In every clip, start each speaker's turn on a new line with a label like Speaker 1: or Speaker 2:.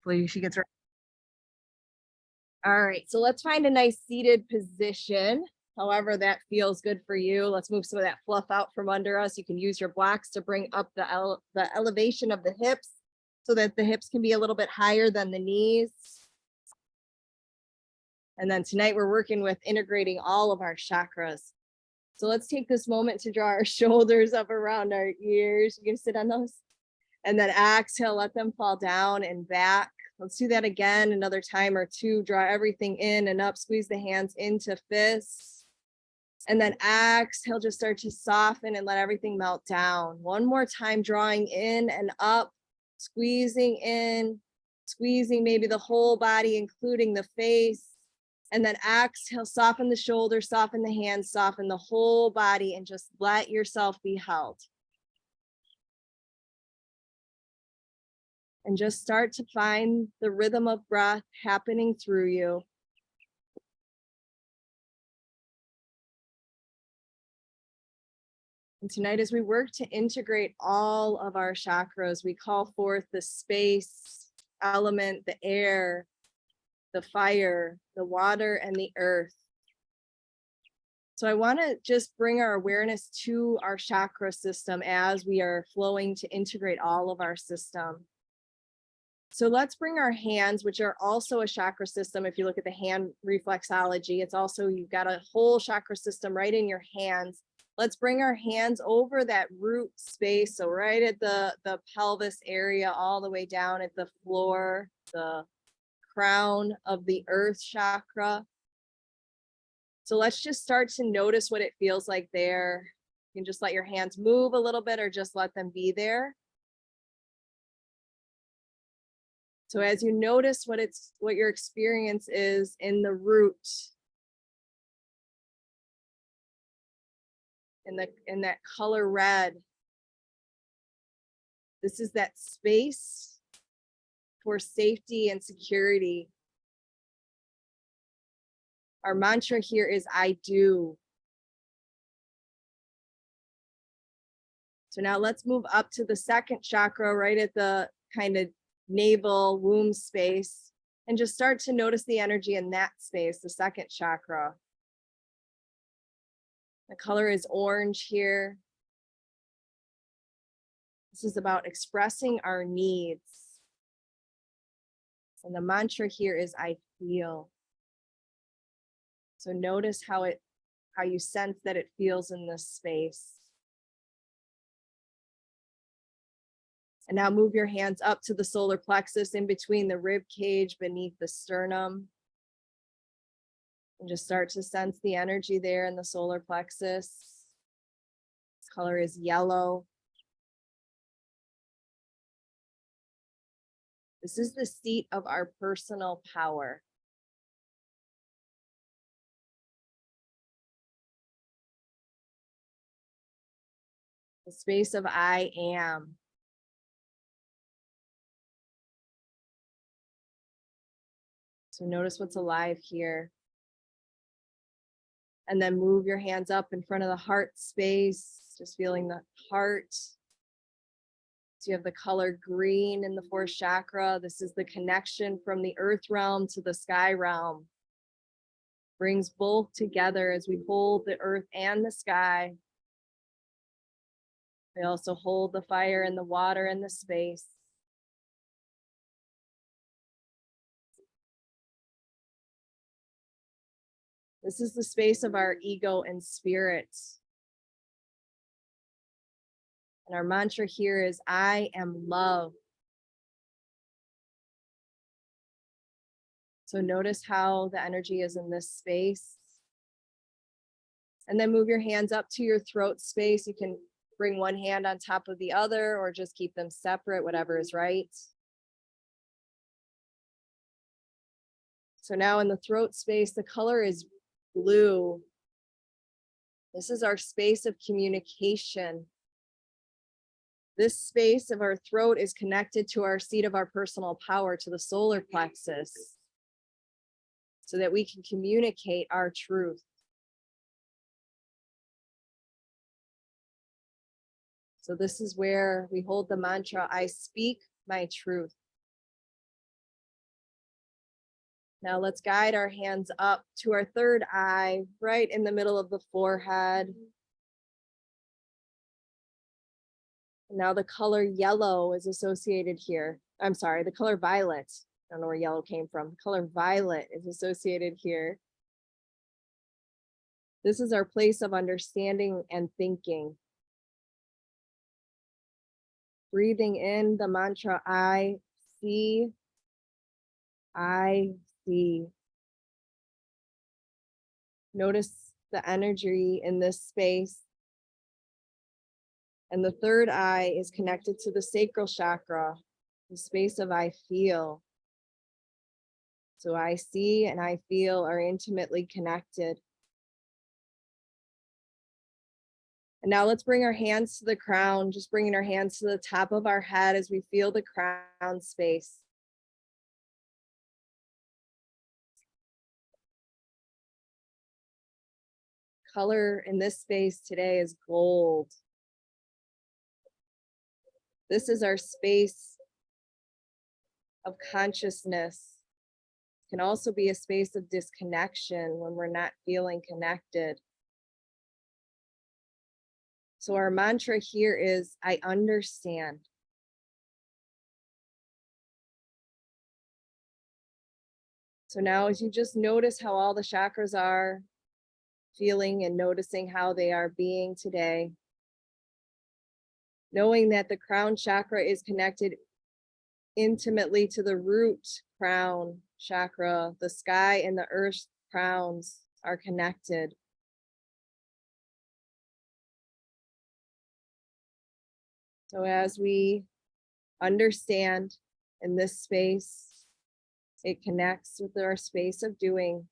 Speaker 1: Hopefully she gets her. All right, so let's find a nice seated position. However that feels good for you. Let's move some of that fluff out from under us. You can use your blocks to bring up the elevation of the hips so that the hips can be a little bit higher than the knees. And then tonight we're working with integrating all of our chakras. So let's take this moment to draw our shoulders up around our ears. You can sit on those. And then exhale, let them fall down and back. Let's do that again another time or two. Draw everything in and up, squeeze the hands into fists. And then exhale, just start to soften and let everything melt down. One more time, drawing in and up, squeezing in, squeezing maybe the whole body, including the face. And then exhale, soften the shoulders, soften the hands, soften the whole body, and just let yourself be held. And just start to find the rhythm of breath happening through you. And tonight, as we work to integrate all of our chakras, we call forth the space element, the air, the fire, the water, and the earth. So I want to just bring our awareness to our chakra system as we are flowing to integrate all of our system. So let's bring our hands, which are also a chakra system. If you look at the hand reflexology, it's also, you've got a whole chakra system right in your hands. Let's bring our hands over that root space. So right at the pelvis area, all the way down at the floor, the crown of the earth chakra. So let's just start to notice what it feels like there. You can just let your hands move a little bit or just let them be there. So as you notice what your experience is in the root, in that color red, this is that space for safety and security. Our mantra here is I do. So now let's move up to the second chakra, right at the kind of navel womb space, and just start to notice the energy in that space, the second chakra. The color is orange here. This is about expressing our needs. And the mantra here is I feel. So notice how you sense that it feels in this space. And now move your hands up to the solar plexus in between the rib cage beneath the sternum. And just start to sense the energy there in the solar plexus. This color is yellow. This is the seat of our personal power. The space of I am. So notice what's alive here. And then move your hands up in front of the heart space, just feeling the heart. So you have the color green in the fourth chakra. This is the connection from the earth realm to the sky realm. Brings both together as we hold the earth and the sky. We also hold the fire and the water and the space. This is the space of our ego and spirit. And our mantra here is I am love. So notice how the energy is in this space. And then move your hands up to your throat space. You can bring one hand on top of the other or just keep them separate, whatever is right. So now in the throat space, the color is blue. This is our space of communication. This space of our throat is connected to our seat of our personal power, to the solar plexus, so that we can communicate our truth. So this is where we hold the mantra, I speak my truth. Now let's guide our hands up to our third eye, right in the middle of the forehead. Now the color yellow is associated here. I'm sorry, the color violet. I don't know where yellow came from. The color violet is associated here. This is our place of understanding and thinking. Breathing in the mantra, I see, I see. Notice the energy in this space. And the third eye is connected to the sacral chakra, the space of I feel. So I see and I feel are intimately connected. And now let's bring our hands to the crown, just bringing our hands to the top of our head as we feel the crown space. Color in this space today is gold. This is our space of consciousness. It can also be a space of disconnection when we're not feeling connected. So our mantra here is, I understand. So now as you just notice how all the chakras are feeling and noticing how they are being today, knowing that the crown chakra is connected intimately to the root crown chakra, the sky and the earth crowns are connected. So as we understand in this space, it connects with our space of doing.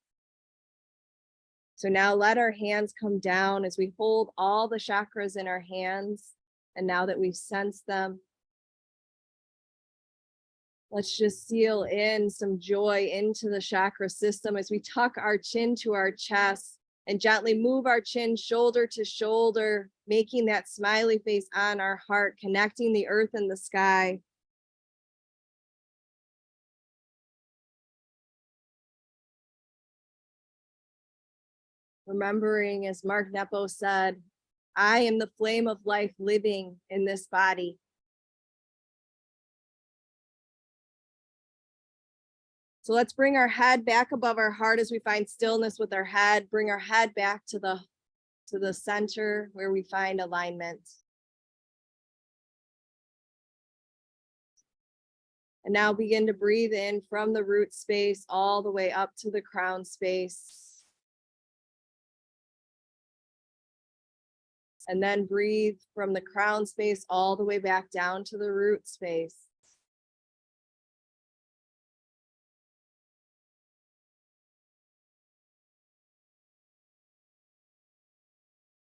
Speaker 1: So now let our hands come down as we hold all the chakras in our hands. And now that we've sensed them, let's just seal in some joy into the chakra system as we tuck our chin to our chest and gently move our chin shoulder to shoulder, making that smiley face on our heart, connecting the earth and the sky. Remembering, as Mark Nepo said, I am the flame of life living in this body. So let's bring our head back above our heart as we find stillness with our head. Bring our head back to the center where we find alignment. And now begin to breathe in from the root space all the way up to the crown space. And then breathe from the crown space all the way back down to the root space.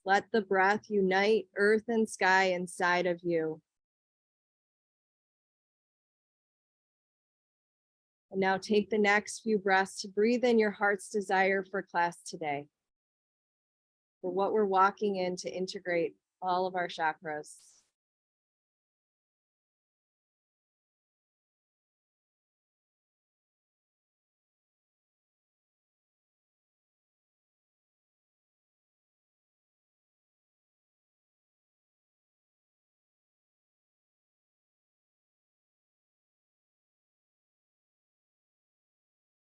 Speaker 1: Let the breath unite earth and sky inside of you. And now take the next few breaths to breathe in your heart's desire for class today, for what we're walking in to integrate all of our chakras.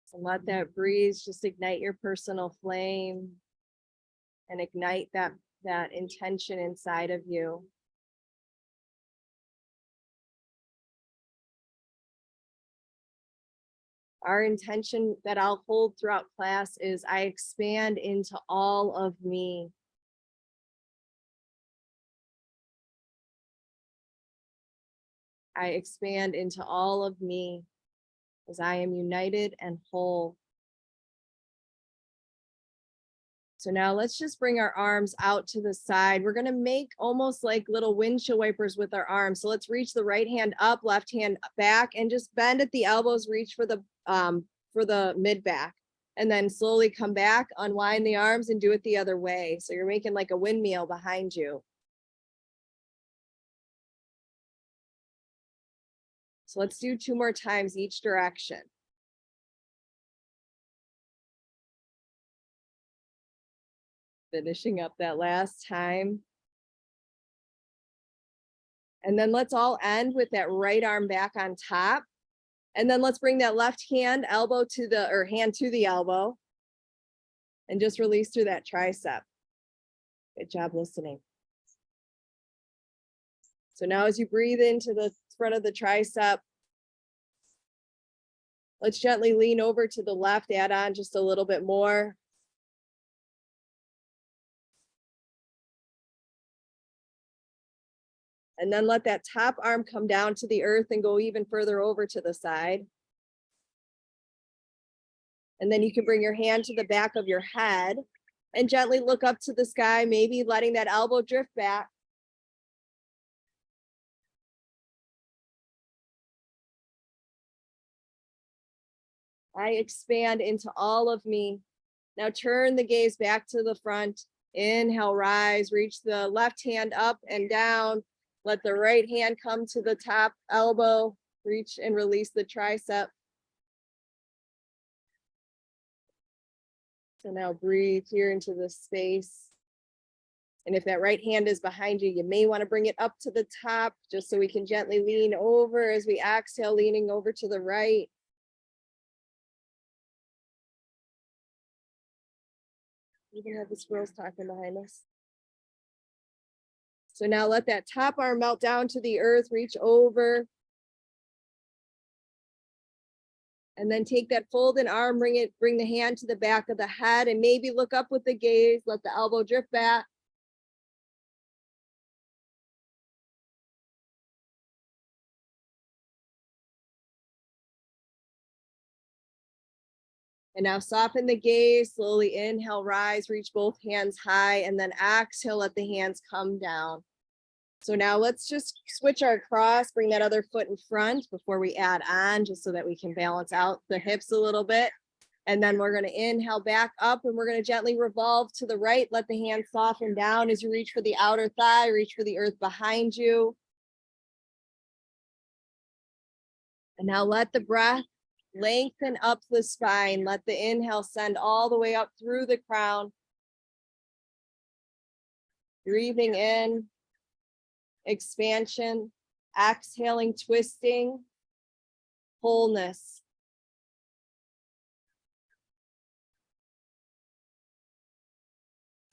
Speaker 1: So let that breeze just ignite your personal flame and ignite that intention inside of you. Our intention that I'll hold throughout class is I expand into all of me. I expand into all of me as I am united and whole. So now let's just bring our arms out to the side. We're going to make almost like little windshield wipers with our arms. So let's reach the right hand up, left hand back, and just bend at the elbows, reach for the mid back. And then slowly come back, unwind the arms and do it the other way. So you're making like a windmill behind you. So let's do 2 more times each direction. Finishing up that last time. And then let's all end with that right arm back on top. And then let's bring that left hand, elbow to the, or hand to the elbow. And just release through that tricep. Good job listening. So now as you breathe into the front of the tricep, let's gently lean over to the left, add on just a little bit more. And then let that top arm come down to the earth and go even further over to the side. And then you can bring your hand to the back of your head and gently look up to the sky, maybe letting that elbow drift back. I expand into all of me. Now turn the gaze back to the front. Inhale, rise, reach the left hand up and down. Let the right hand come to the top elbow, reach and release the tricep. So now breathe here into the space. And if that right hand is behind you, you may want to bring it up to the top just so we can gently lean over as we exhale, leaning over to the right. Even have the squirrels talking behind us. So now let that top arm melt down to the earth, reach over. And then take that folded arm, bring the hand to the back of the head and maybe look up with the gaze, let the elbow drift back. And now soften the gaze, slowly inhale, rise, reach both hands high, and then exhale, let the hands come down. So now let's just switch our cross, bring that other foot in front before we add on, just so that we can balance out the hips a little bit. And then we're gonna inhale back up and we're gonna gently revolve to the right, let the hands soften down as you reach for the outer thigh, reach for the earth behind you. And now let the breath lengthen up the spine. Let the inhale send all the way up through the crown. Breathing in, expansion, exhaling, twisting, wholeness.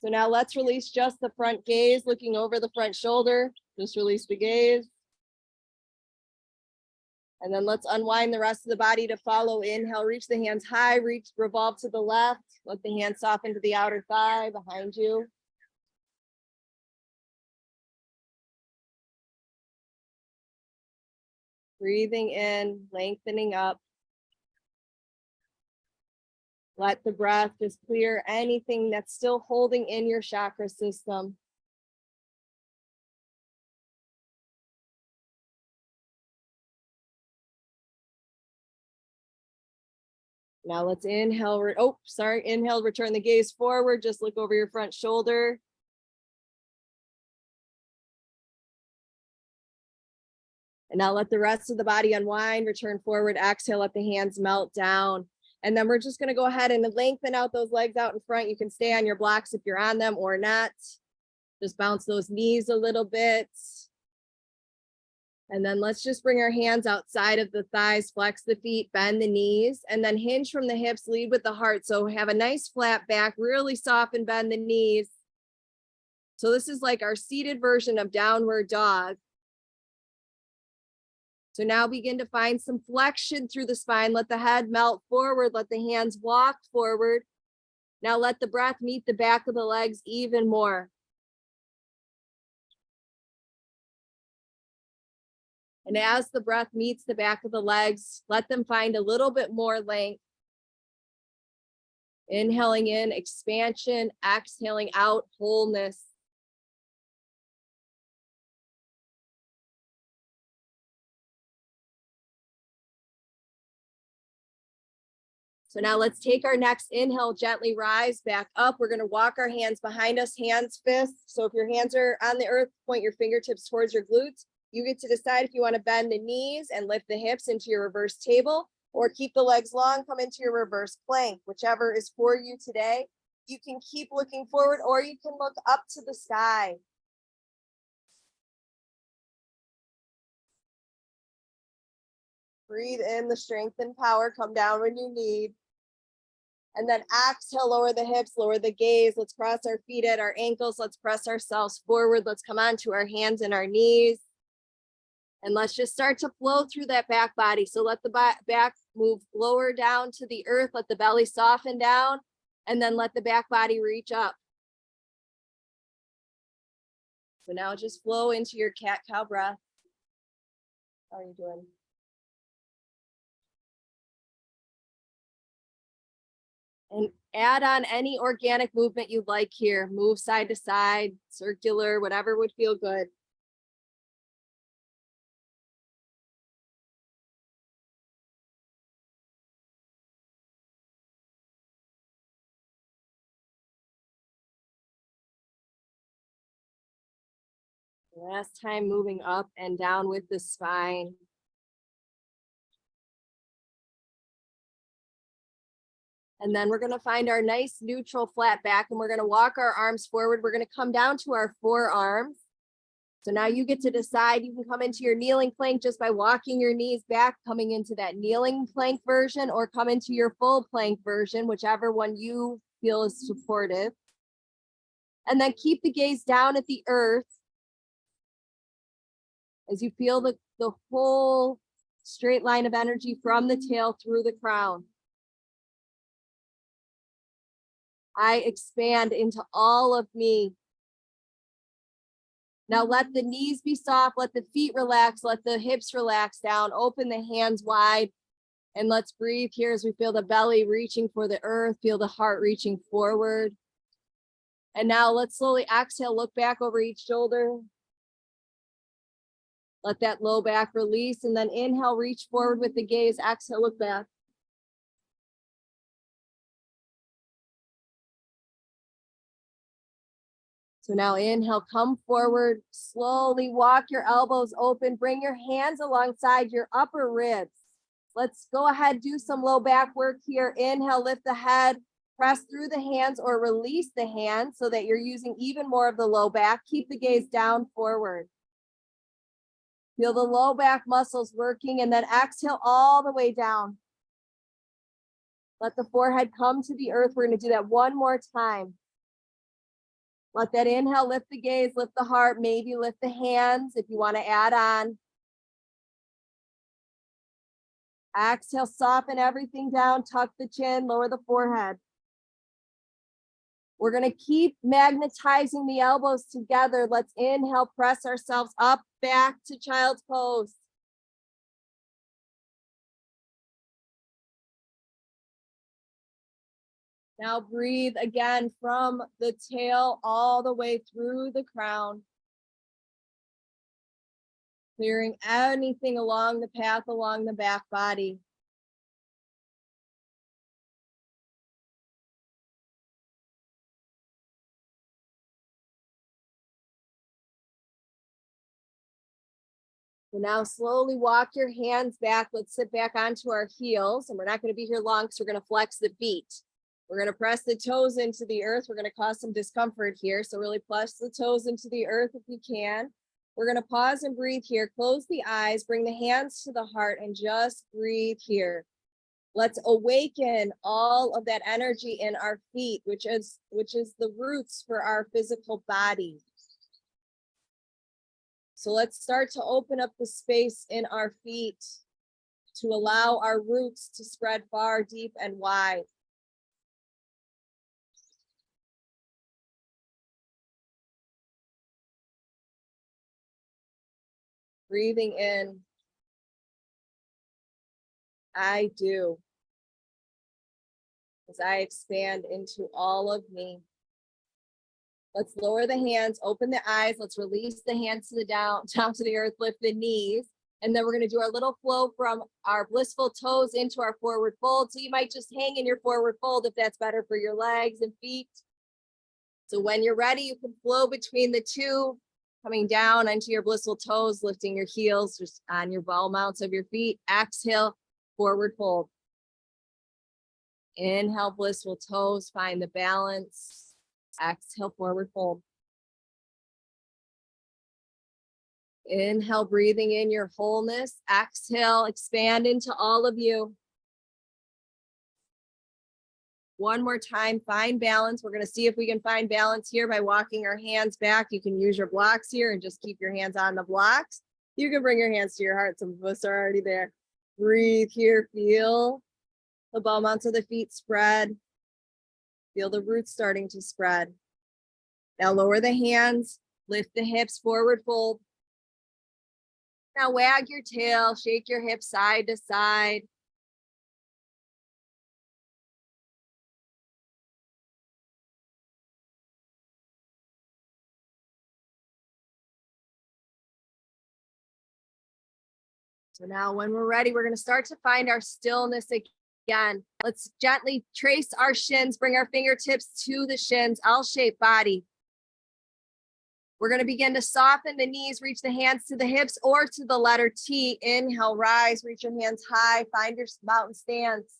Speaker 1: So now let's release just the front gaze, looking over the front shoulder. Just release the gaze. And then let's unwind the rest of the body to follow. Inhale, reach the hands high, reach, revolve to the left. Let the hands soften to the outer thigh behind you. Breathing in, lengthening up. Let the breath just clear anything that's still holding in your chakra system. Now let's inhale, inhale, return the gaze forward, just look over your front shoulder. And now let the rest of the body unwind, return forward, exhale, let the hands melt down. And then we're just gonna go ahead and lengthen out those legs out in front. You can stay on your blocks if you're on them or not. Just bounce those knees a little bit. And then let's just bring our hands outside of the thighs, flex the feet, bend the knees, and then hinge from the hips, lead with the heart. So have a nice flat back, really soften, bend the knees. So this is like our seated version of downward dog. So now begin to find some flexion through the spine. Let the head melt forward, let the hands walk forward. Now let the breath meet the back of the legs even more. And as the breath meets the back of the legs, let them find a little bit more length. Inhaling in, expansion, exhaling out, wholeness. So now let's take our next inhale, gently rise back up. We're gonna walk our hands behind us, hands, fists. So if your hands are on the earth, point your fingertips towards your glutes. You get to decide if you wanna bend the knees and lift the hips into your reverse table, or keep the legs long, come into your reverse plank, whichever is for you today. You can keep looking forward, or you can look up to the sky. Breathe in the strength and power, come down when you need. And then exhale, lower the hips, lower the gaze. Let's cross our feet at our ankles. Let's press ourselves forward. Let's come onto our hands and our knees. And let's just start to flow through that back body. So let the back move lower down to the earth. Let the belly soften down. And then let the back body reach up. So now just flow into your cat-cow breath. How are you doing? And add on any organic movement you'd like here. Move side to side, circular, whatever would feel good. Last time, moving up and down with the spine. And then we're going to find our nice neutral flat back, and we're going to walk our arms forward. We're going to come down to our forearms. So now you get to decide. You can come into your kneeling plank just by walking your knees back, coming into that kneeling plank version, or come into your full plank version, whichever one you feel is supportive. And then keep the gaze down at the earth as you feel the whole straight line of energy from the tail through the crown. I expand into all of me. Now let the knees be soft, let the feet relax, let the hips relax down, open the hands wide, and let's breathe here as we feel the belly reaching for the earth, feel the heart reaching forward. And now let's slowly exhale, look back over each shoulder. Let that low back release, and then inhale, reach forward with the gaze, exhale, look back. So now inhale, come forward, slowly walk your elbows open, bring your hands alongside your upper ribs. Let's go ahead, do some low back work here. Inhale, lift the head, press through the hands or release the hands so that you're using even more of the low back. Keep the gaze down forward. Feel the low back muscles working, and then exhale all the way down. Let the forehead come to the earth. We're going to do that one more time. Let that inhale lift the gaze, lift the heart, maybe lift the hands if you want to add on. Exhale, soften everything down, tuck the chin, lower the forehead. We're going to keep magnetizing the elbows together. Let's inhale, press ourselves up, back to child's pose. Now breathe again from the tail all the way through the crown. Clearing anything along the path, along the back body. So now slowly walk your hands back. Let's sit back onto our heels, and we're not going to be here long because we're going to flex the feet. We're going to press the toes into the earth. We're going to cause some discomfort here. So really press the toes into the earth if you can. We're going to pause and breathe here. Close the eyes, bring the hands to the heart, and just breathe here. Let's awaken all of that energy in our feet, which is the roots for our physical body. So let's start to open up the space in our feet to allow our roots to spread far, deep, and wide. Breathing in, I do, as I expand into all of me. Let's lower the hands, open the eyes. Let's release the hands to the down to the earth, lift the knees. And then we're going to do our little flow from our blissful toes into our forward fold. So you might just hang in your forward fold if that's better for your legs and feet. So when you're ready, you can flow between the two, coming down onto your blissful toes, lifting your heels just on your ball mounts of your feet. Exhale, forward fold. Inhale, blissful toes, find the balance. Exhale, forward fold. Inhale, breathing in your wholeness. Exhale, expand into all of you. One more time, find balance. We're going to see if we can find balance here by walking our hands back. You can use your blocks here and just keep your hands on the blocks. You can bring your hands to your heart. Some of us are already there. Breathe here. Feel the bum onto the feet spread. Feel the roots starting to spread. Now lower the hands, lift the hips, forward fold. Now wag your tail, shake your hips side to side. So now when we're ready, we're going to start to find our stillness again. Let's gently trace our shins, bring our fingertips to the shins, L-shaped body. We're going to begin to soften the knees, reach the hands to the hips or to the letter T. Inhale, rise, reach your hands high, find your mountain stance.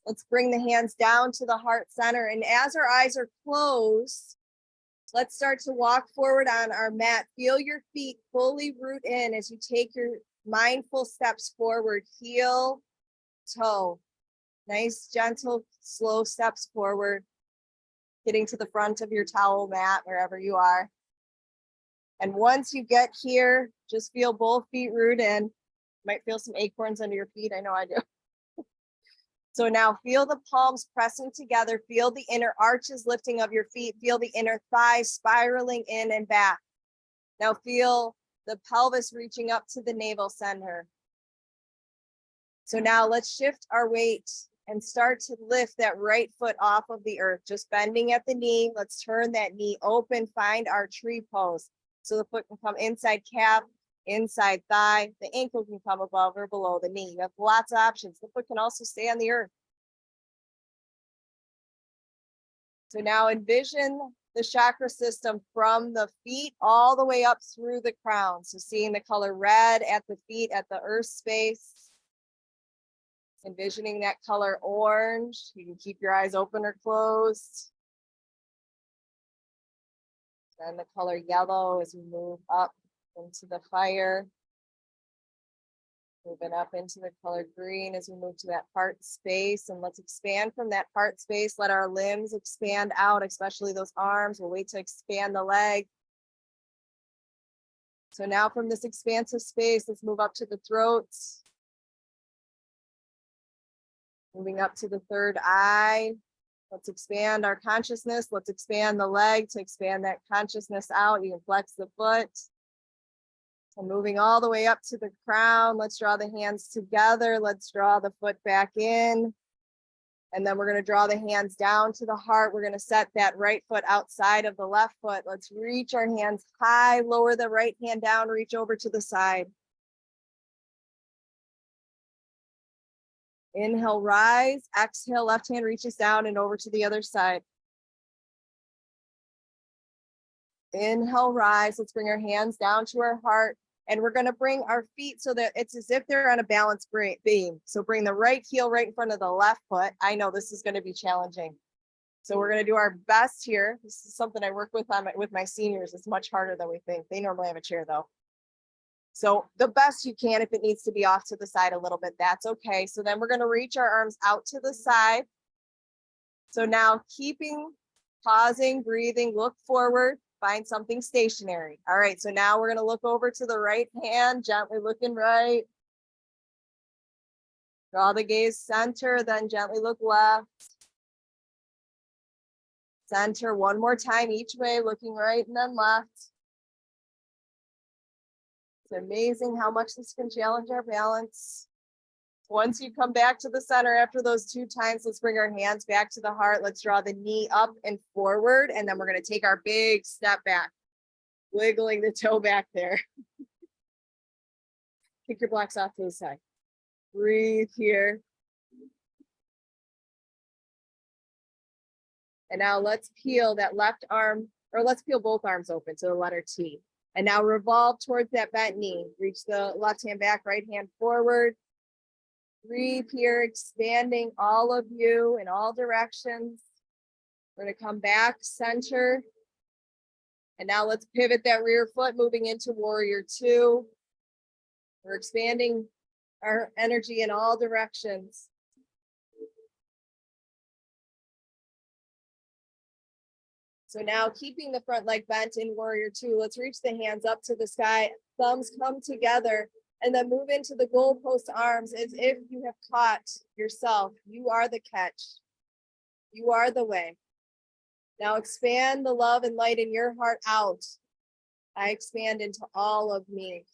Speaker 1: Let's bring the hands down to the heart center. And as our eyes are closed, let's start to walk forward on our mat. Feel your feet fully root in as you take your mindful steps forward, heel, toe. Nice, gentle, slow steps forward, getting to the front of your towel mat, wherever you are. And once you get here, just feel both feet root in. Might feel some acorns under your feet. I know I do. So now feel the palms pressing together. Feel the inner arches lifting of your feet. Feel the inner thighs spiraling in and back. Now feel the pelvis reaching up to the navel center. So now let's shift our weight and start to lift that right foot off of the earth, just bending at the knee. Let's turn that knee open, find our tree pose. So the foot can come inside calf, inside thigh. The ankle can come above or below the knee. You have lots of options. The foot can also stay on the earth. So now envision the chakra system from the feet all the way up through the crown. So seeing the color red at the feet, at the earth space. Envisioning that color orange. You can keep your eyes open or closed. And the color yellow as we move up into the fire. Moving up into the color green as we move to that heart space. And let's expand from that heart space. Let our limbs expand out, especially those arms. We'll wait to expand the leg. So now from this expansive space, let's move up to the throat. Moving up to the third eye. Let's expand our consciousness. Let's expand the leg to expand that consciousness out. You can flex the foot. And moving all the way up to the crown, let's draw the hands together. Let's draw the foot back in. And then we're going to draw the hands down to the heart. We're going to set that right foot outside of the left foot. Let's reach our hands high, lower the right hand down, reach over to the side. Inhale, rise. Exhale, left hand reaches down and over to the other side. Inhale, rise. Let's bring our hands down to our heart. And we're going to bring our feet so that it's as if they're on a balance beam. So bring the right heel right in front of the left foot. I know this is going to be challenging. So we're going to do our best here. This is something I work with with my seniors. It's much harder than we think. They normally have a chair though. So the best you can, if it needs to be off to the side a little bit, that's okay. So then we're going to reach our arms out to the side. So now pausing, breathing, look forward, find something stationary. All right, so now we're going to look over to the right hand, gently looking right. Draw the gaze center, then gently look left. Center one more time each way, looking right and then left. It's amazing how much this can challenge our balance. Once you come back to the center after those 2 times, let's bring our hands back to the heart. Let's draw the knee up and forward, and then we're going to take our big step back, wiggling the toe back there. Kick your blocks off to the side. Breathe here. And now let's peel that left arm, or let's peel both arms open to the letter T. And now revolve towards that bent knee. Reach the left hand back, right hand forward. Breathe here, expanding all of you in all directions. We're going to come back, center. And now let's pivot that rear foot, moving into warrior two. We're expanding our energy in all directions. So now keeping the front leg bent in warrior two, let's reach the hands up to the sky, thumbs come together, and then move into the goalpost arms as if you have caught yourself. You are the catch. You are the way. Now expand the love and light in your heart out. I expand into all of me.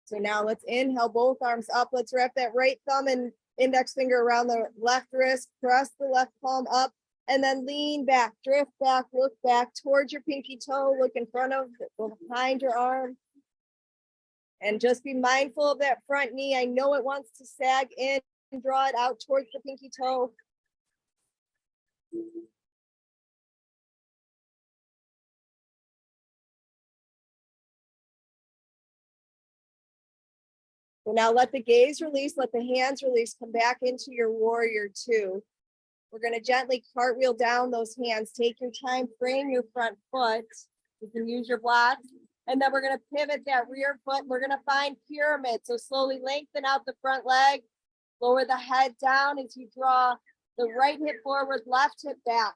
Speaker 1: So now let's inhale, both arms up. Let's wrap that right thumb and index finger around the left wrist. Press the left palm up and then lean back, drift back, look back towards your pinky toe. Look in front of, behind your arm. And just be mindful of that front knee. I know it wants to sag in and draw it out towards the pinky toe. So now let the gaze release, let the hands release, come back into your warrior two. We're going to gently cartwheel down those hands. Take your time, frame your front foot. You can use your blocks. And then we're going to pivot that rear foot. We're going to find pyramid. So slowly lengthen out the front leg. Lower the head down as you draw the right hip forward, left hip back.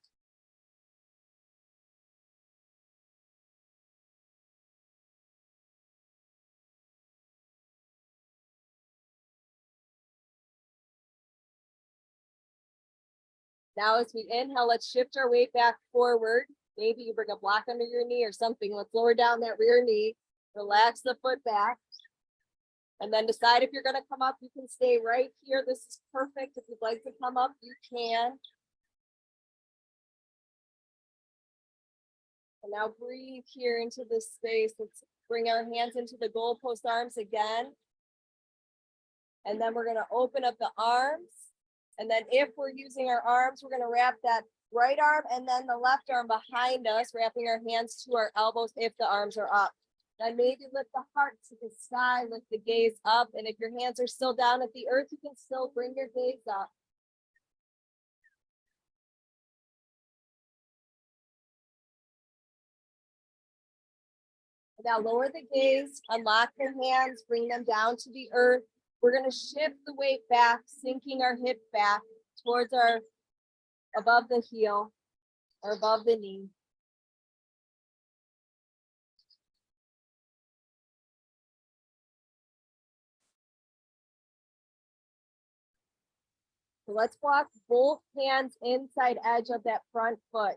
Speaker 1: Now as we inhale, let's shift our weight back forward. Maybe you bring a block under your knee or something. Let's lower down that rear knee. Relax the foot back. And then decide if you're going to come up. You can stay right here. This is perfect. If you'd like to come up, you can. And now breathe here into this space. Let's bring our hands into the goalpost arms again. And then we're going to open up the arms. And then if we're using our arms, we're going to wrap that right arm and then the left arm behind us, wrapping our hands to our elbows if the arms are up. Then maybe lift the heart to the sky, lift the gaze up. And if your hands are still down at the earth, you can still bring your gaze up. Now lower the gaze, unlock the hands, bring them down to the earth. We're going to shift the weight back, sinking our hip back towards our above the heel or above the knee. So let's walk both hands inside edge of that front foot,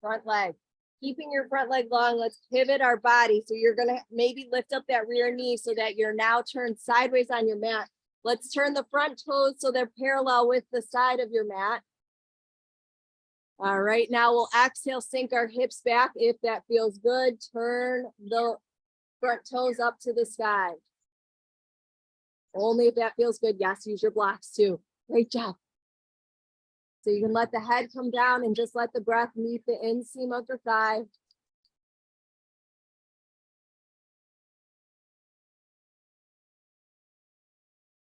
Speaker 1: front leg. Keeping your front leg long, let's pivot our body. So you're going to maybe lift up that rear knee so that you're now turned sideways on your mat. Let's turn the front toes so they're parallel with the side of your mat. All right, now we'll exhale, sink our hips back if that feels good. Turn the front toes up to the sky. Only if that feels good. Yes, use your blocks too. Great job. So you can let the head come down and just let the breath meet the inseam of the thigh.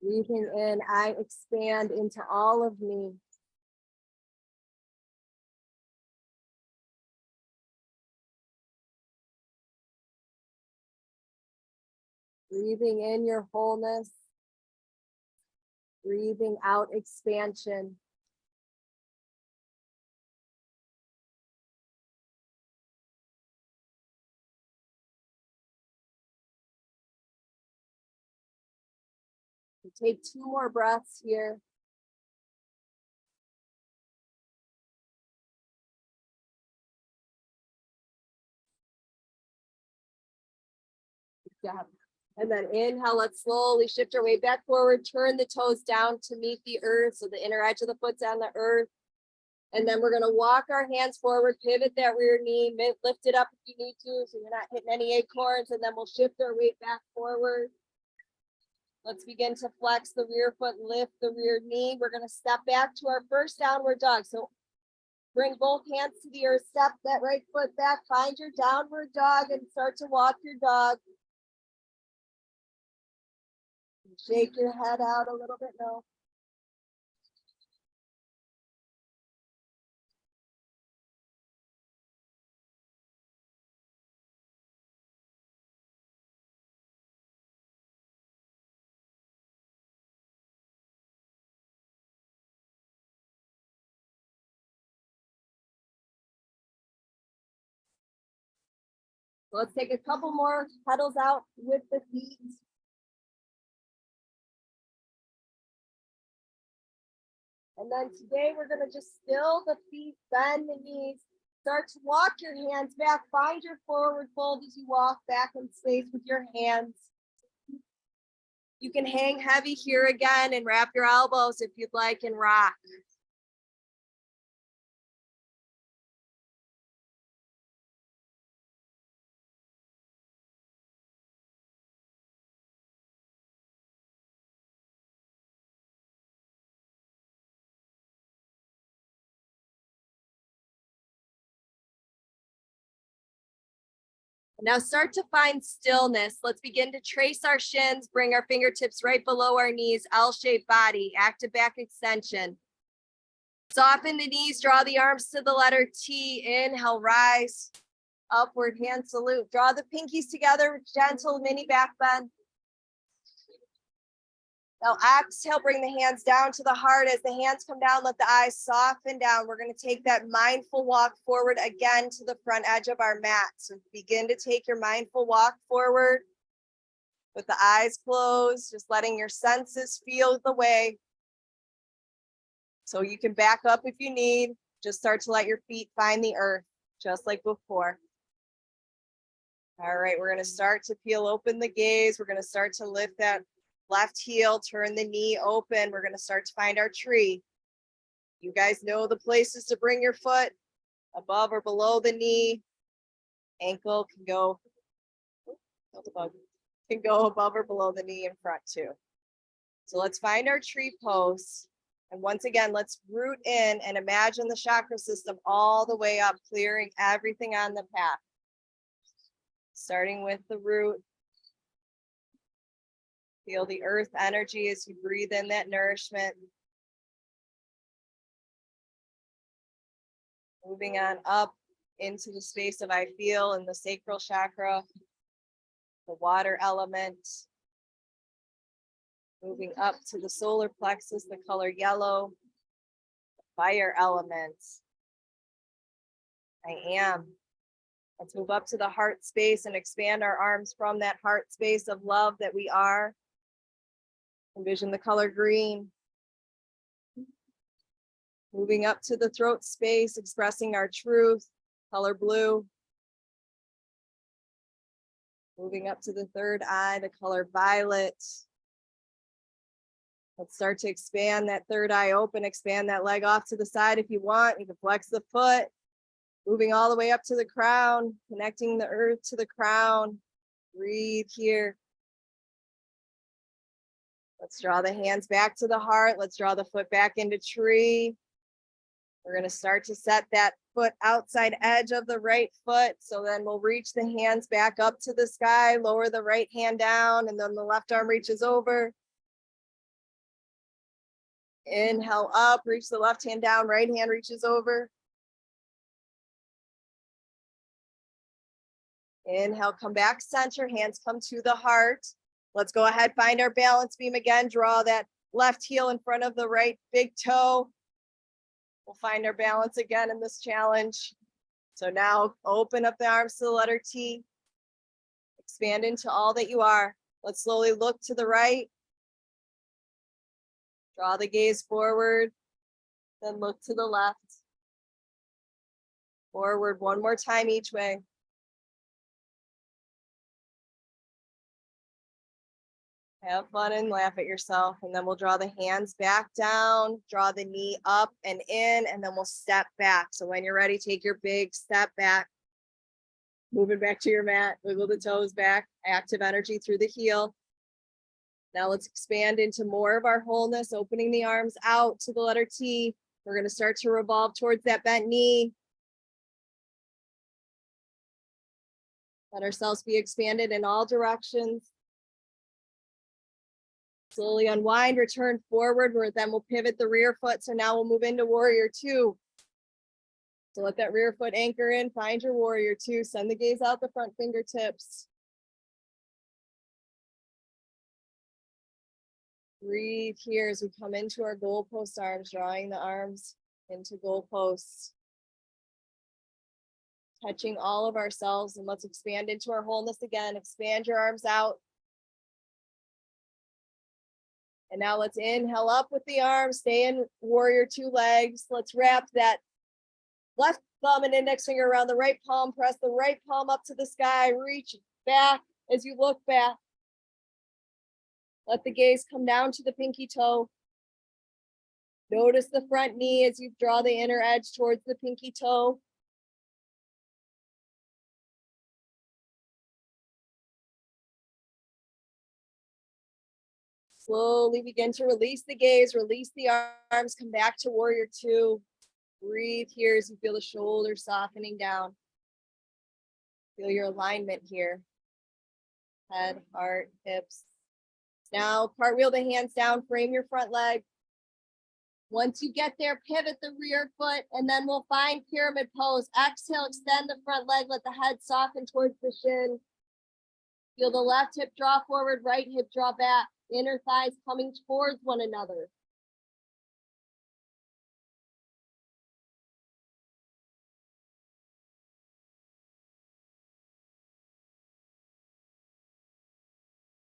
Speaker 1: Breathing in, I expand into all of me. Breathing in your wholeness. Breathing out expansion. Take 2 more breaths here. Good job. And then inhale, let's slowly shift our weight back forward, turn the toes down to meet the earth. So the inner edge of the foot's on the earth. And then we're going to walk our hands forward, pivot that rear knee, lift it up if you need to, so you're not hitting any acorns, and then we'll shift our weight back forward. Let's begin to flex the rear foot, lift the rear knee. We're going to step back to our first downward dog. So bring both hands to the earth, step that right foot back, find your downward dog and start to walk your dog. Shake your head out a little bit, no. Let's take a couple more pedals out with the feet. And then today we're going to just still the feet, bend the knees, start to walk your hands back, find your forward fold as you walk back in space with your hands. You can hang heavy here again and wrap your elbows if you'd like and rock. Now start to find stillness. Let's begin to trace our shins, bring our fingertips right below our knees, L-shaped body, active back extension. Soften the knees, draw the arms to the letter T. Inhale, rise, upward hand salute. Draw the pinkies together, gentle mini back bend. Now exhale, bring the hands down to the heart. As the hands come down, let the eyes soften down. We're going to take that mindful walk forward again to the front edge of our mat. So begin to take your mindful walk forward with the eyes closed, just letting your senses feel the way. So you can back up if you need. Just start to let your feet find the earth, just like before. All right, we're going to start to peel open the gaze. We're going to start to lift that left heel, turn the knee open. We're going to start to find our tree. You guys know the places to bring your foot above or below the knee. Ankle can go above or below the knee in front too. So let's find our tree pose. And once again, let's root in and imagine the chakra system all the way up, clearing everything on the path. Starting with the root. Feel the earth energy as you breathe in that nourishment. Moving on up into the space of I feel in the sacral chakra, the water element. Moving up to the solar plexus, the color yellow, the fire element. I am. Let's move up to the heart space and expand our arms from that heart space of love that we are. Envision the color green. Moving up to the throat space, expressing our truth, color blue. Moving up to the third eye, the color violet. Let's start to expand that third eye open, expand that leg off to the side if you want. You can flex the foot. Moving all the way up to the crown, connecting the earth to the crown. Breathe here. Let's draw the hands back to the heart. Let's draw the foot back into tree. We're going to start to set that foot outside edge of the right foot. So then we'll reach the hands back up to the sky, lower the right hand down, and then the left arm reaches over. Inhale up, reach the left hand down, right hand reaches over. Inhale, come back center, hands come to the heart. Let's go ahead, find our balance beam again. Draw that left heel in front of the right big toe. We'll find our balance again in this challenge. So now open up the arms to the letter T. Expand into all that you are. Let's slowly look to the right. Draw the gaze forward. Then look to the left. Forward one more time each way. Have fun and laugh at yourself. And then we'll draw the hands back down, draw the knee up and in, and then we'll step back. So when you're ready, take your big step back. Moving back to your mat, wiggle the toes back, active energy through the heel. Now let's expand into more of our wholeness, opening the arms out to the letter T. We're going to start to revolve towards that bent knee. Let ourselves be expanded in all directions. Slowly unwind, return forward, where then we'll pivot the rear foot. So now we'll move into warrior two. So let that rear foot anchor in, find your warrior two, send the gaze out the front fingertips. Breathe here as we come into our goalpost arms, drawing the arms into goalposts. Touching all of ourselves, and let's expand into our wholeness again. Expand your arms out. And now let's inhale up with the arms, stay in warrior two legs. Let's wrap that left thumb and index finger around the right palm, press the right palm up to the sky, reach back as you look back. Let the gaze come down to the pinky toe. Notice the front knee as you draw the inner edge towards the pinky toe. Slowly begin to release the gaze, release the arms, come back to warrior two. Breathe here as you feel the shoulders softening down. Feel your alignment here. Head, heart, hips. Now cartwheel the hands down, frame your front leg. Once you get there, pivot the rear foot, and then we'll find pyramid pose. Exhale, extend the front leg, let the head soften towards the shin. Feel the left hip draw forward, right hip draw back. Inner thighs coming towards one another.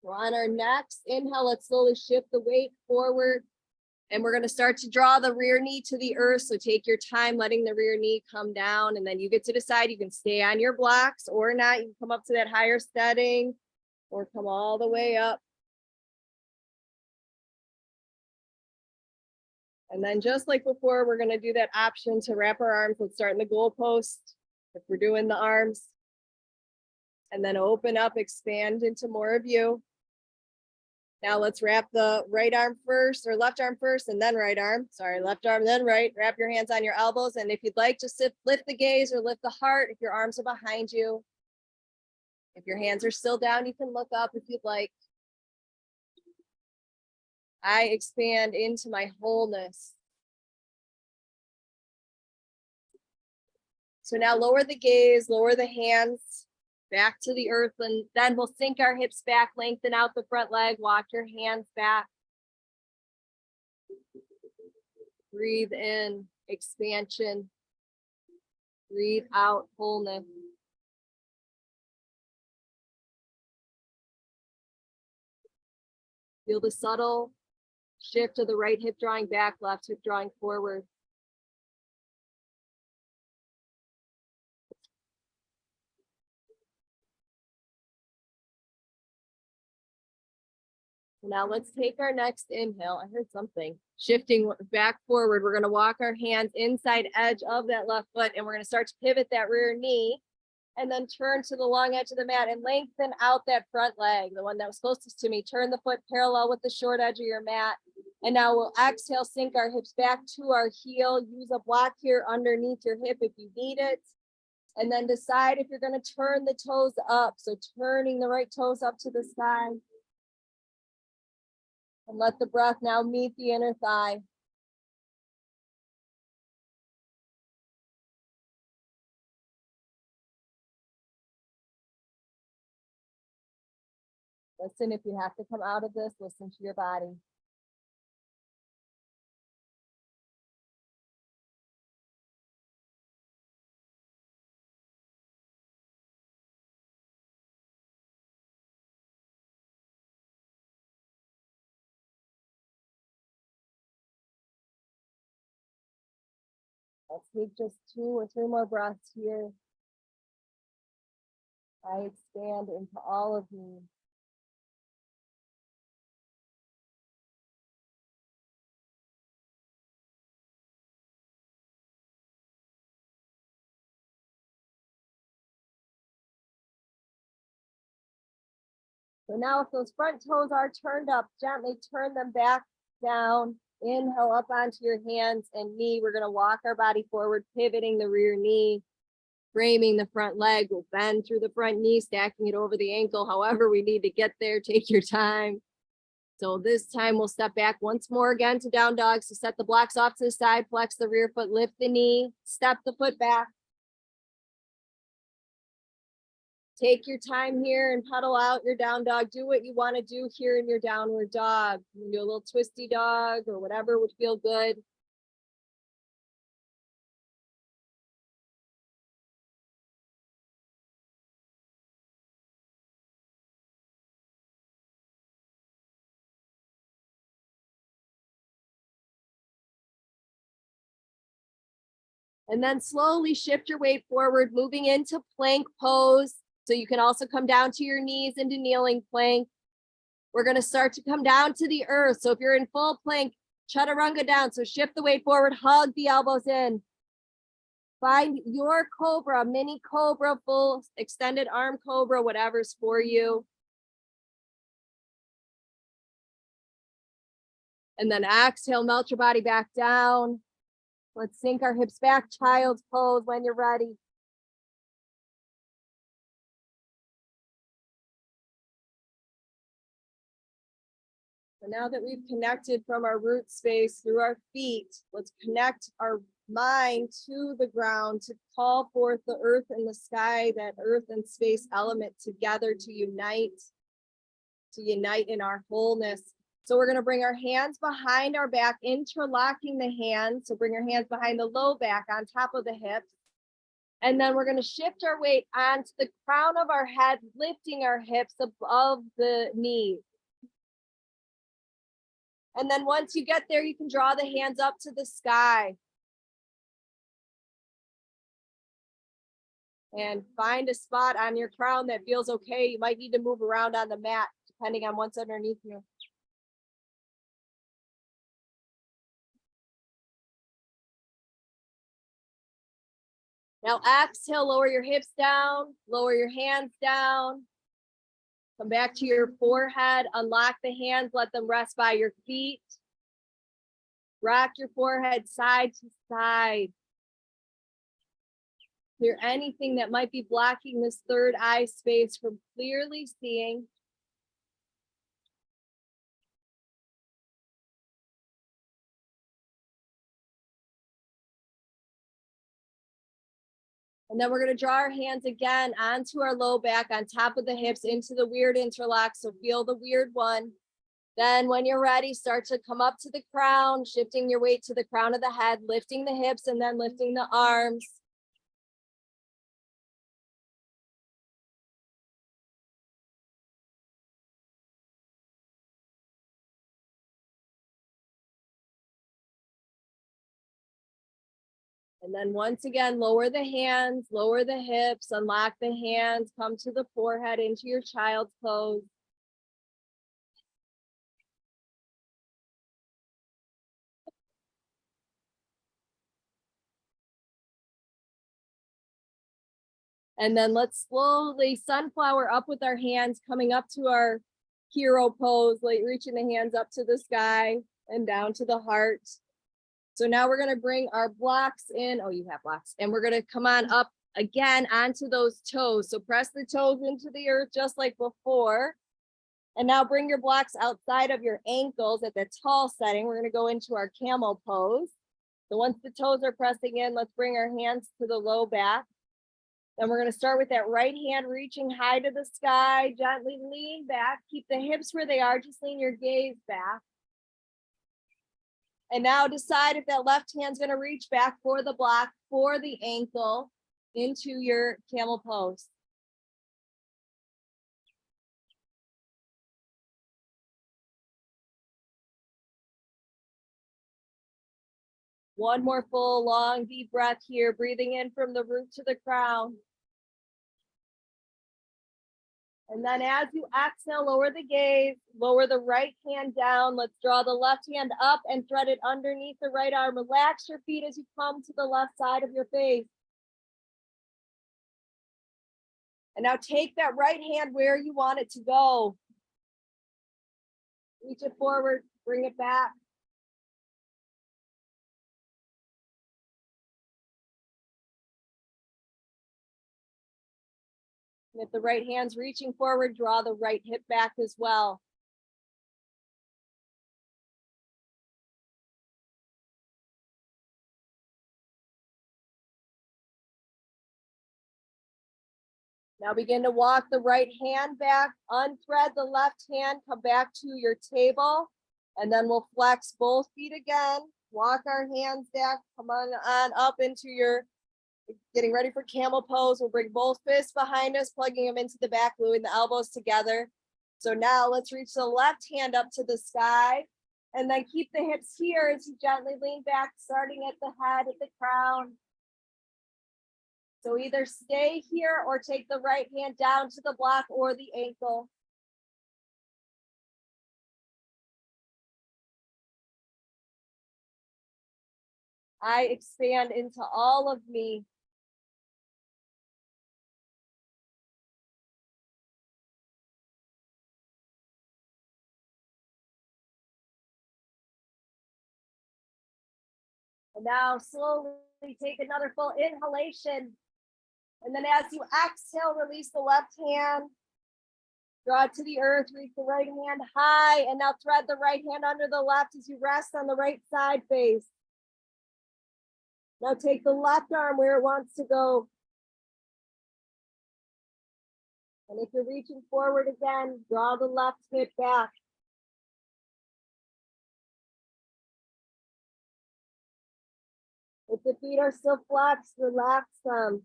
Speaker 1: We're on our next inhale. Let's slowly shift the weight forward. And we're going to start to draw the rear knee to the earth. So take your time letting the rear knee come down. And then you get to decide, you can stay on your blocks or not. You can come up to that higher setting or come all the way up. And then just like before, we're going to do that option to wrap our arms. Let's start in the goalpost if we're doing the arms. And then open up, expand into more of you. Now let's wrap the right arm first, or left arm first, and then right arm. Sorry, left arm, then right. Wrap your hands on your elbows. And if you'd like, just lift the gaze or lift the heart if your arms are behind you. If your hands are still down, you can look up if you'd like. I expand into my wholeness. So now lower the gaze, lower the hands back to the earth, and then we'll sink our hips back, lengthen out the front leg, walk your hands back. Breathe in, expansion. Breathe out, wholeness. Feel the subtle shift of the right hip drawing back, left hip drawing forward. Now let's take our next inhale. I heard something. Shifting back forward. We're going to walk our hands inside edge of that left foot, and we're going to start to pivot that rear knee and then turn to the long edge of the mat and lengthen out that front leg, the one that was closest to me. Turn the foot parallel with the short edge of your mat. And now we'll exhale, sink our hips back to our heel. Use a block here underneath your hip if you need it. And then decide if you're going to turn the toes up. So turning the right toes up to the sky. And let the breath now meet the inner thigh. Listen, if you have to come out of this, listen to your body. Let's take just 2 or 3 more breaths here. I expand into all of me. So now if those front toes are turned up, gently turn them back down. Inhale up onto your hands and knee. We're going to walk our body forward, pivoting the rear knee, framing the front leg. We'll bend through the front knee, stacking it over the ankle. However we need to get there, take your time. It's So this time we'll step back once more again to down dog. So set the blocks off to the side, flex the rear foot, lift the knee, step the foot back. Take your time here and pedal out your down dog. Do what you want to do here in your downward dog. You can do a little twisty dog or whatever would feel good. And then slowly shift your weight forward, moving into plank pose. So you can also come down to your knees into kneeling plank. We're going to start to come down to the earth. So if you're in full plank, chaturanga down. So shift the weight forward, hug the elbows in. Find your cobra, mini cobra, full extended arm cobra, whatever's for you. And then exhale, melt your body back down. Let's sink our hips back, child's pose when you're ready. So now that we've connected from our root space through our feet, let's connect our mind to the ground to call forth the earth and the sky, that earth and space element together to unite in our wholeness. So we're going to bring our hands behind our back, interlocking the hands. So bring your hands behind the low back on top of the hips. And then we're going to shift our weight onto the crown of our head, lifting our hips above the knees. And then once you get there, you can draw the hands up to the sky. And find a spot on your crown that feels okay. You might need to move around on the mat, depending on what's underneath you. Now exhale, lower your hips down, lower your hands down. Come back to your forehead, unlock the hands, let them rest by your feet. Rock your forehead side to side. Clear anything that might be blocking this third eye space from clearly seeing. And then we're going to draw our hands again onto our low back, on top of the hips, into the weird interlock. So feel the weird one. Then when you're ready, start to come up to the crown, shifting your weight to the crown of the head, lifting the hips and then lifting the arms. And then once again, lower the hands, lower the hips, unlock the hands, come to the forehead into your child's pose. And then let's slowly sunflower up with our hands, coming up to our hero pose, like reaching the hands up to the sky and down to the heart. So now we're going to bring our blocks in. Oh, you have blocks. And we're going to come on up again onto those toes. So press the toes into the earth just like before. And now bring your blocks outside of your ankles at the tall setting. We're going to go into our camel pose. So once the toes are pressing in, let's bring our hands to the low back. Then we're going to start with that right hand reaching high to the sky. Gently lean back. Keep the hips where they are. Just lean your gaze back. And now decide if that left hand's going to reach back for the block, for the ankle, into your camel pose. One more full, long, deep breath here, breathing in from the root to the crown. And then as you exhale, lower the gaze, lower the right hand down. Let's draw the left hand up and thread it underneath the right arm. Relax your feet as you come to the left side of your face. And now take that right hand where you want it to go. Reach it forward, bring it back. And if the right hand's reaching forward, draw the right hip back as well. Now begin to walk the right hand back, unthread the left hand, come back to your table, and then we'll flex both feet again. Walk our hands back, come on up into your, getting ready for camel pose. We'll bring both fists behind us, plugging them into the back, gluing the elbows together. So now let's reach the left hand up to the sky, and then keep the hips here as you gently lean back, starting at the head, at the crown. So either stay here or take the right hand down to the block or the ankle. I expand into all of me. And now slowly take another full inhalation. And then as you exhale, release the left hand. Draw it to the earth, reach the right hand high, and now thread the right hand under the left as you rest on the right side face. Now take the left arm where it wants to go. And if you're reaching forward again, draw the left hip back. If the feet are still flexed, relax them.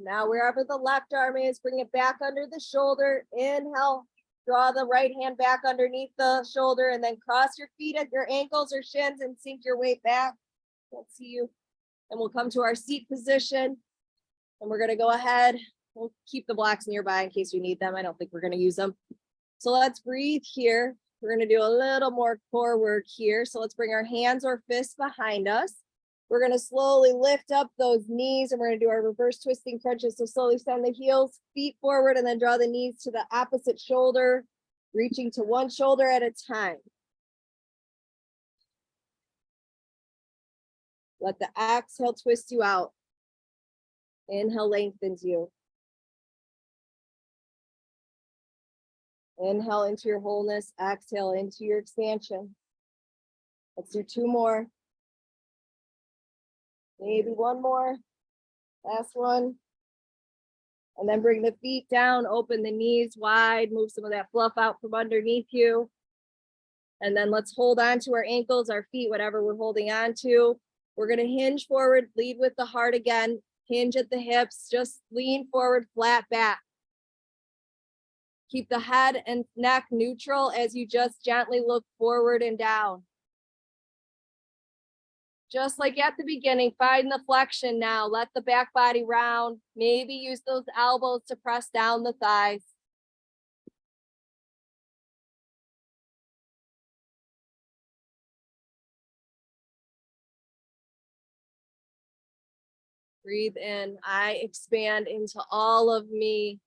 Speaker 1: Now, wherever the left arm is, bring it back under the shoulder. Inhale, draw the right hand back underneath the shoulder, and then cross your feet at your ankles or shins and sink your weight back. Can't see you. And we'll come to our seat position. And we're going to go ahead. We'll keep the blocks nearby in case we need them. I don't think we're going to use them. So let's breathe here. We're going to do a little more core work here. So let's bring our hands or fists behind us. We're going to slowly lift up those knees, and we're going to do our reverse twisting crunches. So slowly send the heels, feet forward, and then draw the knees to the opposite shoulder, reaching to one shoulder at a time. Let the exhale twist you out. Inhale lengthens you. Inhale into your wholeness. Exhale into your expansion. Let's do two more. Maybe one more. Last one. And then bring the feet down, open the knees wide, move some of that fluff out from underneath you. And then let's hold on to our ankles, our feet, whatever we're holding on to. We're going to hinge forward, lead with the heart again, hinge at the hips, just lean forward, flat back. Keep the head and neck neutral as you just gently look forward and down. Just like at the beginning, find the flexion now. Let the back body round. Maybe use those elbows to press down the thighs. Breathe in. I expand into all of me.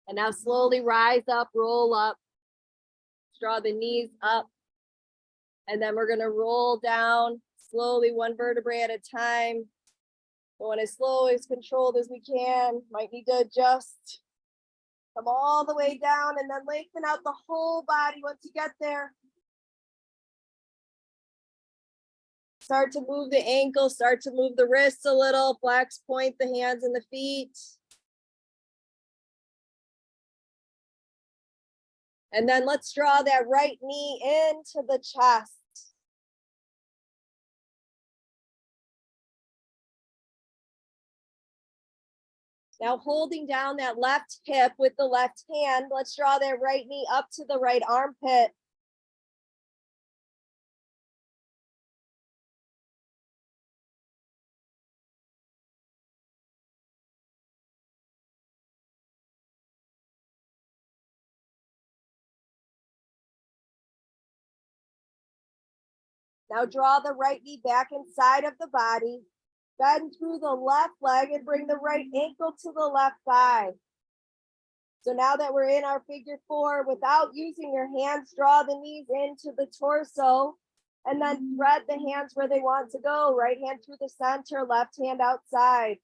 Speaker 1: And now slowly rise up, roll up, draw the knees up. And then we're going to roll down slowly, one vertebrae at a time. Going as slow, as controlled as we can. Might need to adjust. Come all the way down and then lengthen out the whole body once you get there. Start to move the ankles, start to move the wrists a little, flex, point the hands and the feet. And then let's draw that right knee into the chest. Now holding down that left hip with the left hand, let's draw that right knee up to the right armpit. Now draw the right knee back inside of the body. Bend through the left leg and bring the right ankle to the left thigh. So now that we're in our figure four, without using your hands, draw the knees into the torso and then thread the hands where they want to go. Right hand through the center, left hand outside.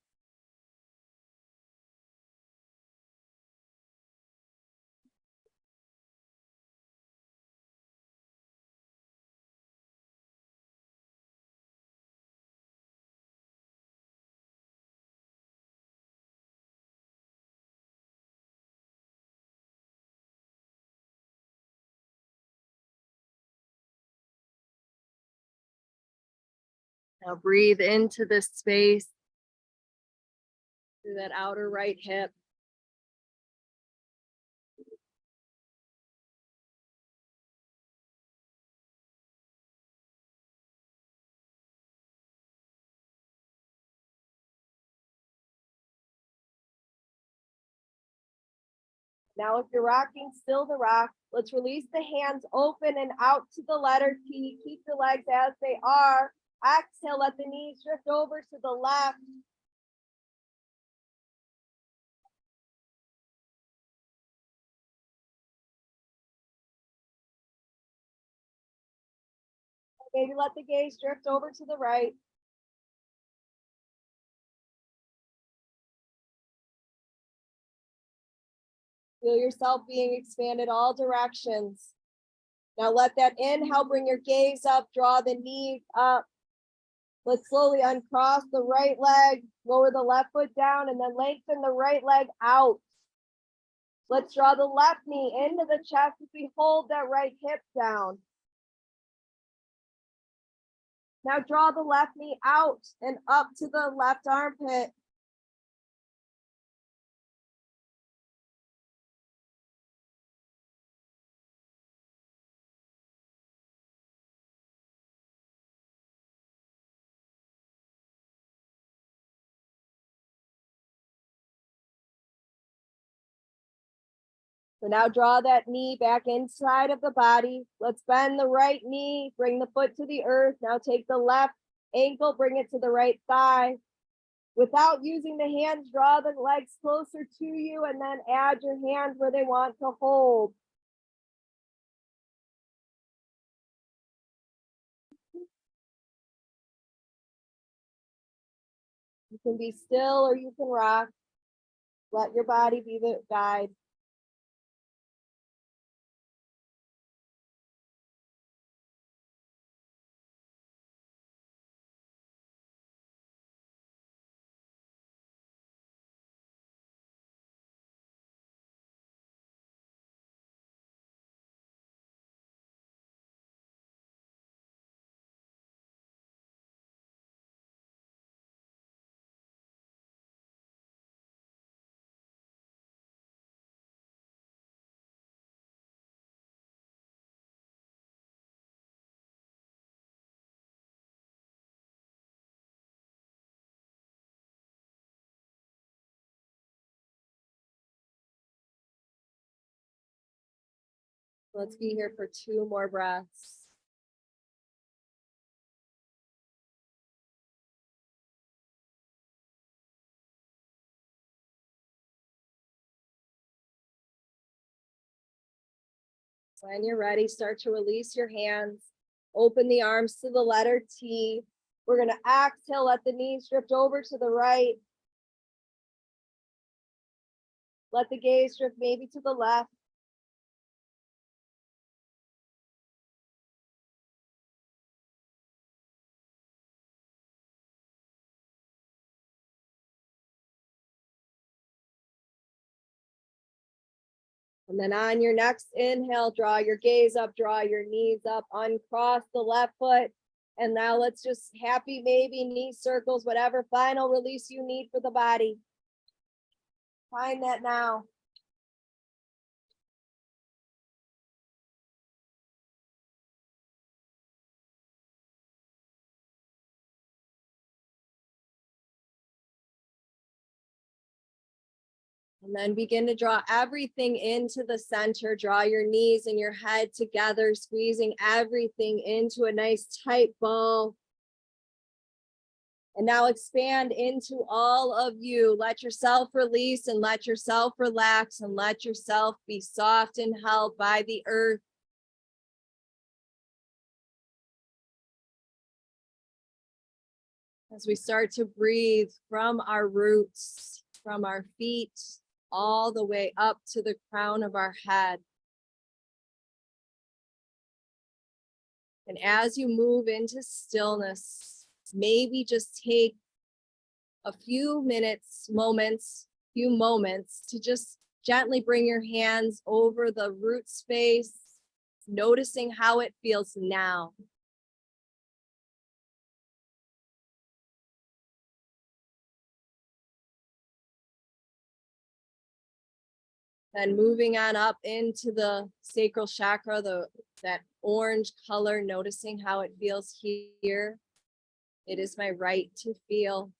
Speaker 1: Now breathe into this space through that outer right hip. Now, if you're rocking, still the rock. Let's release the hands open and out to the letter T. Keep your legs as they are. Exhale, let the knees drift over to the left. Maybe let the gaze drift over to the right. Feel yourself being expanded all directions. Now let that inhale, bring your gaze up, draw the knees up. Let's slowly uncross the right leg, lower the left foot down, and then lengthen the right leg out. Let's draw the left knee into the chest as we hold that right hip down. Now draw the left knee out and up to the left armpit. So now draw that knee back inside of the body. Let's bend the right knee, bring the foot to the earth. Now take the left ankle, bring it to the right thigh. Without using the hands, draw the legs closer to you and then add your hands where they want to hold. You can be still or you can rock. Let your body be the guide. Let's be here for 2 more breaths. When you're ready, start to release your hands. Open the arms to the letter T. We're going to exhale, let the knees drift over to the right. Let the gaze drift maybe to the left. And then on your next inhale, draw your gaze up, draw your knees up, uncross the left foot. And now let's just happy maybe knee circles, whatever final release you need for the body. Find that now. And then begin to draw everything into the center. Draw your knees and your head together, squeezing everything into a nice tight ball. And now expand into all of you. Let yourself release and let yourself relax and let yourself be soft and held by the earth. As we start to breathe from our roots, from our feet, all the way up to the crown of our head. And as you move into stillness, maybe just take a few moments to just gently bring your hands over the root space, noticing how it feels now. Then moving on up into the sacral chakra, that orange color, noticing how it feels here. It is my right to feel.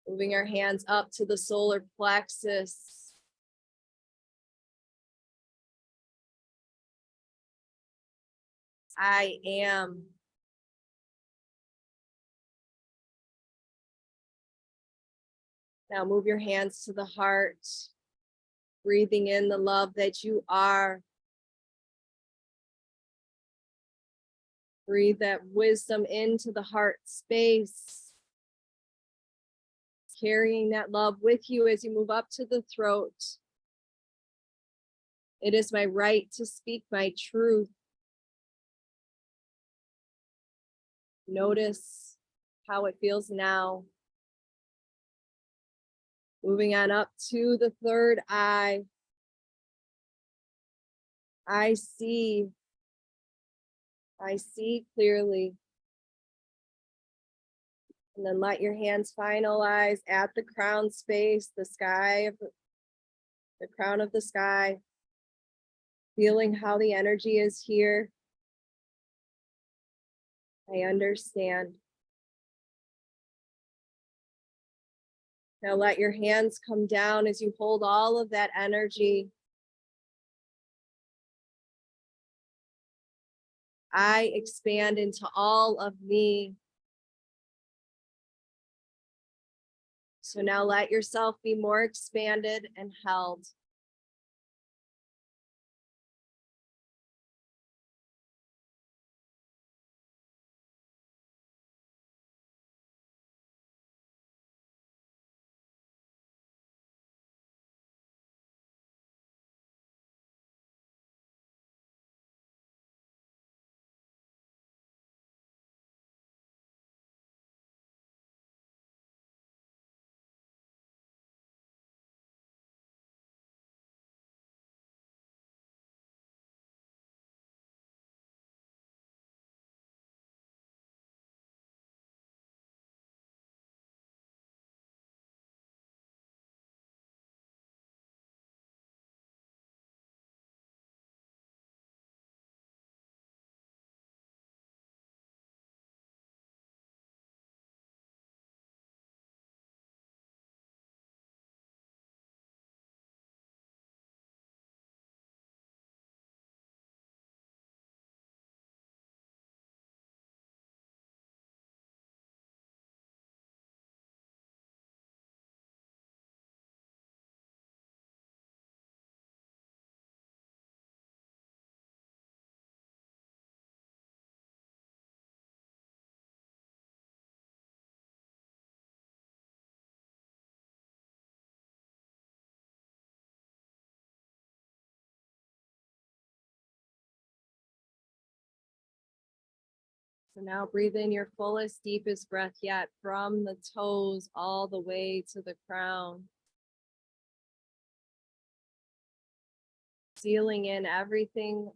Speaker 1: Moving our hands up to the solar plexus. I am. Now move your hands to the heart, breathing in the love that you are. Breathe that wisdom into the heart space, carrying that love with you as you move up to the throat. It is my right to speak my truth. Notice how it feels now. Moving on up to the third eye. I see clearly. And then let your hands finalize at the crown space, the crown of the sky, feeling how the energy is here. I understand. Now let your hands come down as you hold all of that energy. I expand into all of me. So now let yourself be more expanded and held. So now breathe in your fullest, deepest breath yet, from the toes all the way to the crown. Sealing in everything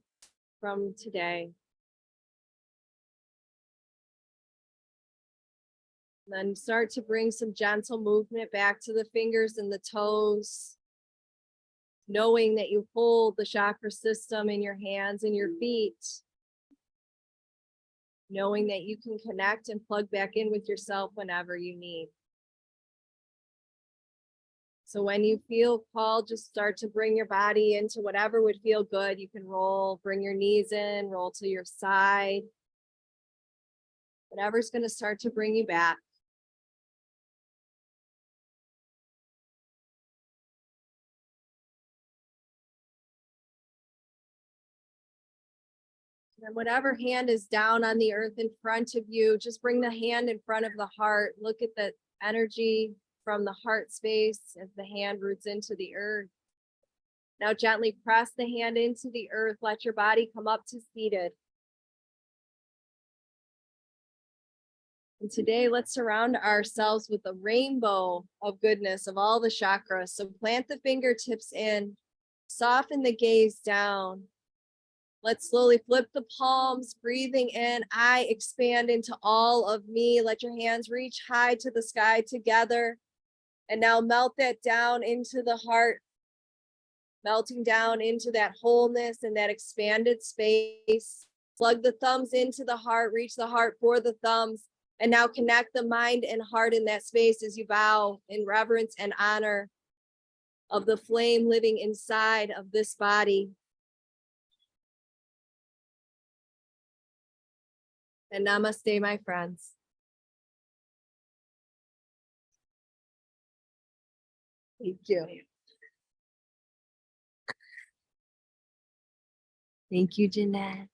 Speaker 1: from today. Then start to bring some gentle movement back to the fingers and the toes, knowing that you hold the chakra system in your hands and your feet, knowing that you can connect and plug back in with yourself whenever you need. So when you feel called, just start to bring your body into whatever would feel good. You can roll, bring your knees in, roll to your side. Whatever's going to start to bring you back. And whatever hand is down on the earth in front of you, just bring the hand in front of the heart. Look at the energy from the heart space as the hand roots into the earth. Now gently press the hand into the earth. Let your body come up to seated. And today, let's surround ourselves with a rainbow of goodness of all the chakras. So plant the fingertips in, soften the gaze down. Let's slowly flip the palms, breathing in. I expand into all of me. Let your hands reach high to the sky together. And now melt that down into the heart, melting down into that wholeness and that expanded space. Plug the thumbs into the heart, reach the heart for the thumbs. And now connect the mind and heart in that space as you bow in reverence and honor of the flame living inside of this body. And namaste, my friends. Thank you. Thank you, Jeanette.